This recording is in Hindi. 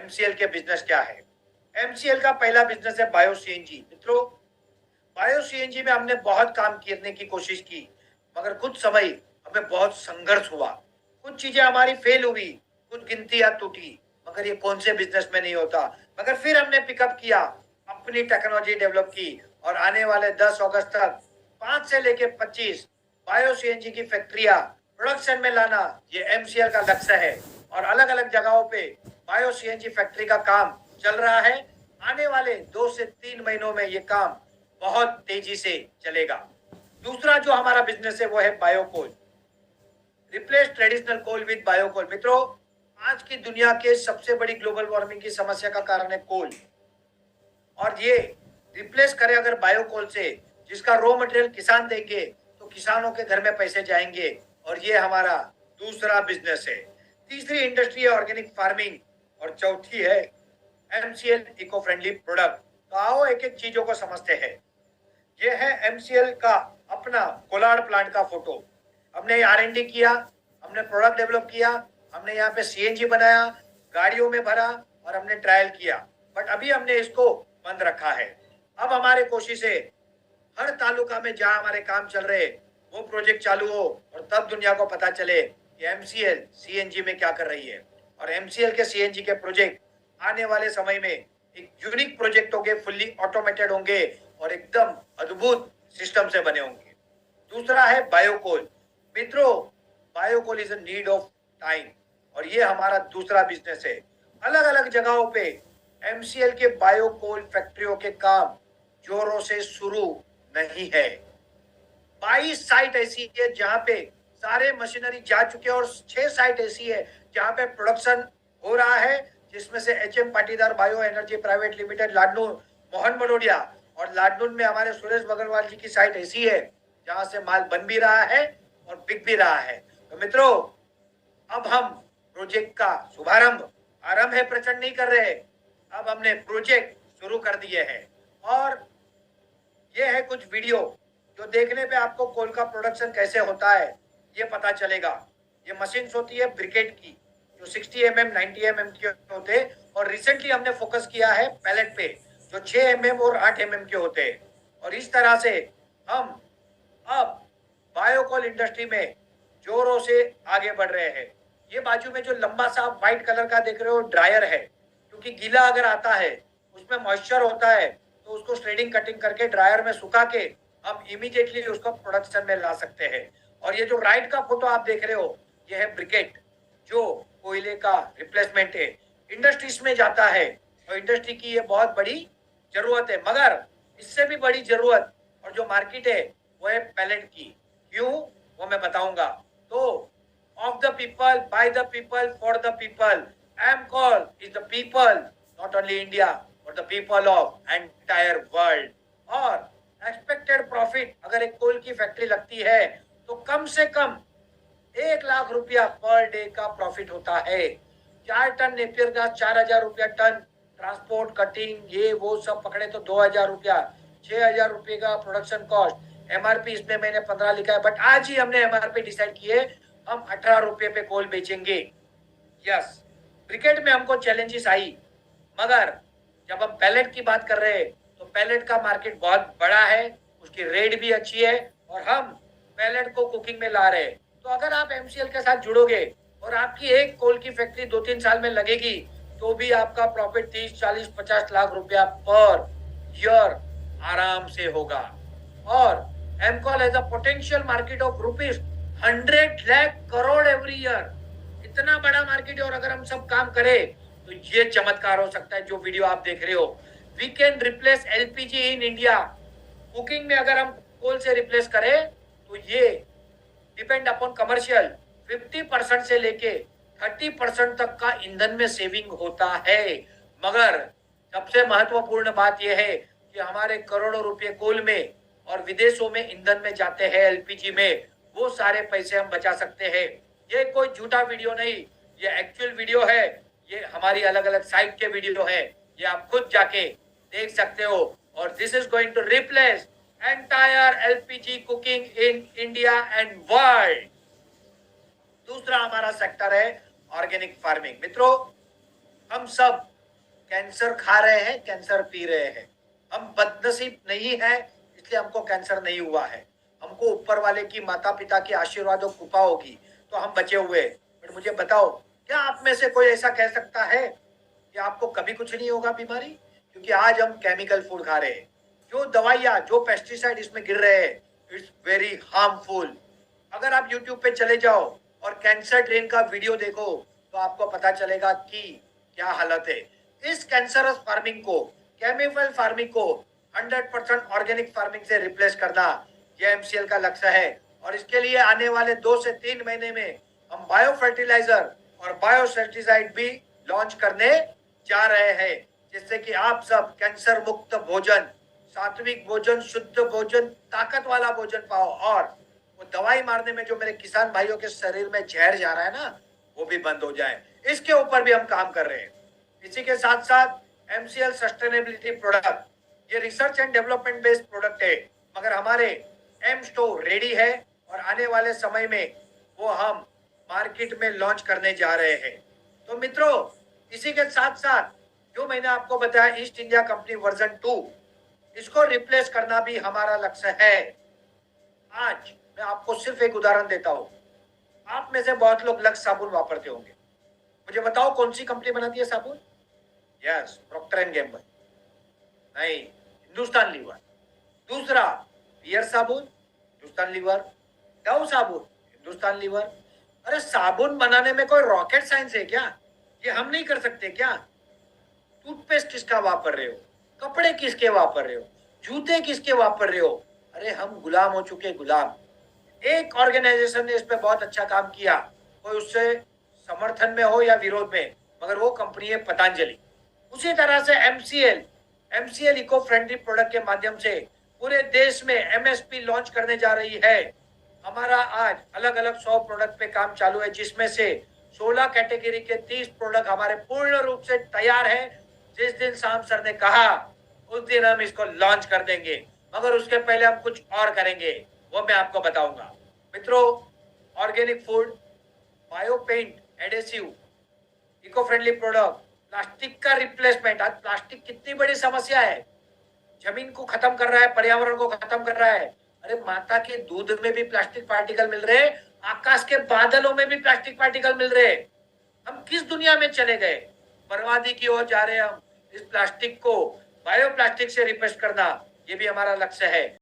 एमसीएल के बिजनेस क्या है। एमसीएल का पहला बिजनेस है बायो सीएनजी। मित्रों, बायो सीएनजी में हमने बहुत काम करने की कोशिश की, मगर कुछ समय हमें बहुत संघर्ष हुआ। कुछ चीजें हमारी फेल हुई, कुछ गिनतियां टूटी, मगर ये कौन से बिजनेस में नहीं होता। मगर फिर हमने पिकअप किया, अपनी टेक्नोलॉजी डेवलप की और आने वाले 10 अगस्त तक 5 से लेके 25 बायो सीएनजी की फैक्ट्रियां प्रोडक्शन में लाना, ये एमसीएल का लक्ष्य है। और अलग अलग जगहों पे बायो सीएनजी फैक्ट्री का काम चल रहा है। आने वाले 2 से 3 महीनों में ये काम बहुत तेजी से चलेगा। दूसरा जो हमारा बिजनेस है वो है biocoal. Replace traditional coal with biocoal. मित्रों, आज की दुनिया के सबसे बड़ी ग्लोबल वार्मिंग की समस्या का कारण है कोल, और ये रिप्लेस करे अगर बायोकोल से, जिसका रॉ मटेरियल किसान देंगे तो किसानों के घर में पैसे जाएंगे, और ये हमारा दूसरा बिजनेस है। तीसरी इंडस्ट्री है ऑर्गेनिक फार्मिंग, और चौथी है एमसीएल इको फ्रेंडली प्रोडक्ट। तो आओ एक एक चीजों को समझते हैं। ये है एमसीएल का अपना कोलाड प्लांट का फोटो। हमने आर&डी किया, हमने प्रोडक्ट डेवलप किया, हमने यहाँ पे सीएनजी बनाया, गाड़ियों में भरा और हमने ट्रायल किया, बट अभी हमने इसको बंद रखा है। अब हमारे कोशिश है हर तालुका में जहां हमारे काम चल रहे वो प्रोजेक्ट चालू हो, और तब दुनिया को पता चले कि एमसीएल सीएनजी में क्या कर रही है। और एमसीएल के सीएनजी के प्रोजेक्ट आने वाले समय में एक यूनिक प्रोजेक्ट होंगे, फुल्ली ऑटोमेटेड होंगे और एकदम अद्भुत सिस्टम से बने होंगे। दूसरा है बायोकोल। मित्रों, biocoal is a need of time, और ये हमारा दूसरा बिजनेस है। अलग अलग जगहों पे एमसीएल के बायोकोल फैक्ट्रियों के काम जोरों से शुरू नहीं है। 22 साइट ऐसी है जहां पे सारे मशीनरी जा चुके हैं, और 6 साइट ऐसी है जहां पे प्रोडक्शन हो रहा है, जिसमें से HM Patidar bio energy private limited Ladnun Mohan Badodiya, और लाडनून में हमारे सुरेश बगलवाल जी की साइट ऐसी है जहां से माल बन भी रहा है और बिक भी रहा है। तो मित्रों, अब हम प्रोजेक्ट का शुभारंभ, आरंभ है प्रचंड नहीं कर रहे, अब हमने प्रोजेक्ट शुरू कर दिए हैं। और ये है कुछ वीडियो जो देखने पे आपको कोल का प्रोडक्शन कैसे होता है ये पता चलेगा। ये मशीन्स होती है ब्रिकेट की, जो 60 mm 90 mm के होते हैं, और रिसेंटली हमने फोकस किया है पैलेट पे, जो 6 mm और 8 mm के होते हैं। और इस तरह से हम अब बायोकोल इंडस्ट्री में जोरों से आगे बढ़ रहे हैं। ये बाजू में जो लंबा सा व्हाइट कलर का देख रहे हो ड्रायर है, क्योंकि गीला अगर आता है उसमें मॉइस्चर होता है, तो उसको श्रेडिंग कटिंग करके ड्रायर में सुखा के हम इमीडिएटली उसको प्रोडक्शन में ला सकते हैं। और ये जो राइट का फोटो आप देख रहे हो, ये है ब्रिकेट, जो कोयले का रिप्लेसमेंट है, इंडस्ट्रीज में जाता है। और इंडस्ट्री की ये बहुत बड़ी जरूरत है, मगर इससे भी बड़ी जरूरत और जो मार्केट है वो है पैलेट की। क्यों, वो मैं बताऊंगा। तो of the people, by the people, for the people, MCall is the people, not only India और the people of entire world. और एक्सपेक्टेड प्रॉफिट, अगर एक कोल की फैक्ट्री लगती है तो कम से कम 1 लाख रुपया पर डे का प्रॉफिट होता है। 4 टन नेपियर गैस 4,000 रुपया टन, ट्रांसपोर्ट कटिंग ये वो सब पकड़े तो 2,000 रुपया, 6,000 रुपये का प्रोडक्शन कॉस्ट। एमआरपी इसमें मैंने 15 लिखा है, बट आज ही हमने एमआरपी डिसाइड किए, हम 18 रुपये पे कोल बेचेंगे। यस, क्रिकेट में हमको चैलेंजेस आई, मगर जब हम पैलेट की बात कर रहे हैं तो पैलेट का मार्केट बहुत बड़ा है, उसकी रेट भी अच्छी है, और हम पैलेट को कुकिंग में ला रहे हैं। तो अगर आप एमसीएल के साथ जुड़ोगे और आपकी एक कोल की फैक्ट्री 2-3 साल में लगेगी, तो भी आपका प्रॉफिट 30, 40, 50 लाख रुपया पर ईयर आराम से होगा। और MCall has a potential market of rupees 100 lakh crore every year. इतना बड़ा मार्केट है, और अगर हम सब काम करें तो ये चमत्कार हो सकता है जो वीडियो आप देख रहे हो। We can replace LPG in India. Cooking में अगर हम कोल से रिप्लेस करें तो ये डिपेंड अपॉन कमर्शियल 50% से लेके 30% तक का ईंधन में सेविंग होता है। मगर सबसे महत्वपूर्ण बात यह है कि हमारे करोड़ों रुपए कोल में और विदेशों में ईंधन में जाते हैं, एलपीजी में, वो सारे पैसे हम बचा सकते हैं। ये कोई झूठा वीडियो नहीं, ये एक्चुअल वीडियो है, ये हमारी अलग अलग साइट के वीडियो है, ये आप खुद जाके देख सकते हो। और this is going to replace entire LPG cooking in India and world. दूसरा हमारा सेक्टर है ऑर्गेनिक फार्मिंग। मित्रों, हम सब कैंसर खा रहे हैं, कैंसर पी रहे हैं। हम बदनसीब नहीं है, इसलिए हमको कैंसर नहीं हुआ है। हमको ऊपर वाले की, माता पिता की आशीर्वाद और कृपा होगी तो हम बचे हुए। बट मुझे बताओ, क्या आप में से कोई ऐसा कह सकता है कि आपको कभी कुछ नहीं होगा बीमारी? क्योंकि आज हम केमिकल फूड खा रहे हैं। जो दवाइयाँ, जो पेस्टिसाइड इसमें गिर रहे हैं, इट्स वेरी हार्मफुल। अगर आप यूट्यूब पे चले जाओ और कैंसर ट्रेन का वीडियो देखो तो आपको पता चलेगा कि क्या हालत है। इस कैंसरस फार्मिंग को, केमिकल फार्मिंग को 100% ऑर्गेनिक फार्मिंग से रिप्लेस करना, ये एमसीएल का लक्ष्य है। और इसके लिए आने वाले 2 से 3 महीने में हम बायो फर्टिलाइजर और बायो सेटिसाइड भी लॉन्च करने जा रहे हैं, जिससे कि आप सब कैंसर मुक्त भोजन, सात्विक भोजन, शुद्ध भोजन, ताकत वाला भोजन पाओ। और वो दवाई मारने में जो मेरे किसान भाइयों के शरीर में जहर जा रहा है ना, वो भी बंद हो जाए। इसके ऊपर भी हम काम कर रहे हैं। इसी के साथ साथ एमसीएल सस्टेनेबिलिटी प्रोडक्ट, ये research and development based product है, मगर हमारे एम स्टोर रेडी है और आने वाले समय में वो हम मार्केट में लॉन्च करने जा रहे हैं। तो मित्रों, इसी के साथ साथ जो मैंने आपको बताया ईस्ट इंडिया कंपनी वर्जन 2, इसको रिप्लेस करना भी हमारा लक्ष्य है। आज मैं आपको सिर्फ एक उदाहरण देता हूं। आप में से बहुत लोग लक्स साबुन वापरते होंगे। मुझे बताओ कौन सी कंपनी बनाती है साबुन? Yes, Procter and Gamble. नहीं, हिंदुस्तान लीवर। दूसरा, बियर साबुन, हिंदुस्तान लीवर। डव साबुन, हिंदुस्तान लीवर। अरे साबुन बनाने में कोई रॉकेट साइंस है क्या? ये हम नहीं कर सकते क्या? टूथपेस्ट किसका वापर रहे हो? कपड़े किसके वापर रहे हो? जूते किसके वापर रहे हो? अरे हम गुलाम हो चुके, गुलाम। एक ऑर्गेनाइजेशन ने इस पे बहुत अच्छा काम किया, कोई उससे समर्थन में हो या विरोध में, मगर वो कंपनी है पतंजलि। उसी तरह से MCL, MCL eco friendly product के माध्यम से पूरे देश में एमएसपी लॉन्च करने जा रही है। हमारा आज अलग अलग 100 प्रोडक्ट पे काम चालू है, जिसमें से 16 कैटेगरी के 30 प्रोडक्ट हमारे पूर्ण रूप से तैयार है। जिस दिन शाम सर ने कहा उस दिन हम इसको लॉन्च कर देंगे, मगर उसके पहले हम कुछ और करेंगे, वो मैं आपको बताऊंगा। मित्रों, organic food, bio paint, adhesive, eco friendly product, plastic का रिप्लेसमेंट। आज प्लास्टिक कितनी बड़ी समस्या है, जमीन को खत्म कर रहा है, पर्यावरण को खत्म कर रहा है। अरे माता के दूध में भी प्लास्टिक पार्टिकल मिल रहे, आकाश के बादलों में भी प्लास्टिक पार्टिकल मिल रहे। हम किस दुनिया में चले गए? बर्बादी की ओर जा रहे हैं हम। इस प्लास्टिक को बायो प्लास्टिक से रिप्लेस करना, ये भी हमारा लक्ष्य है।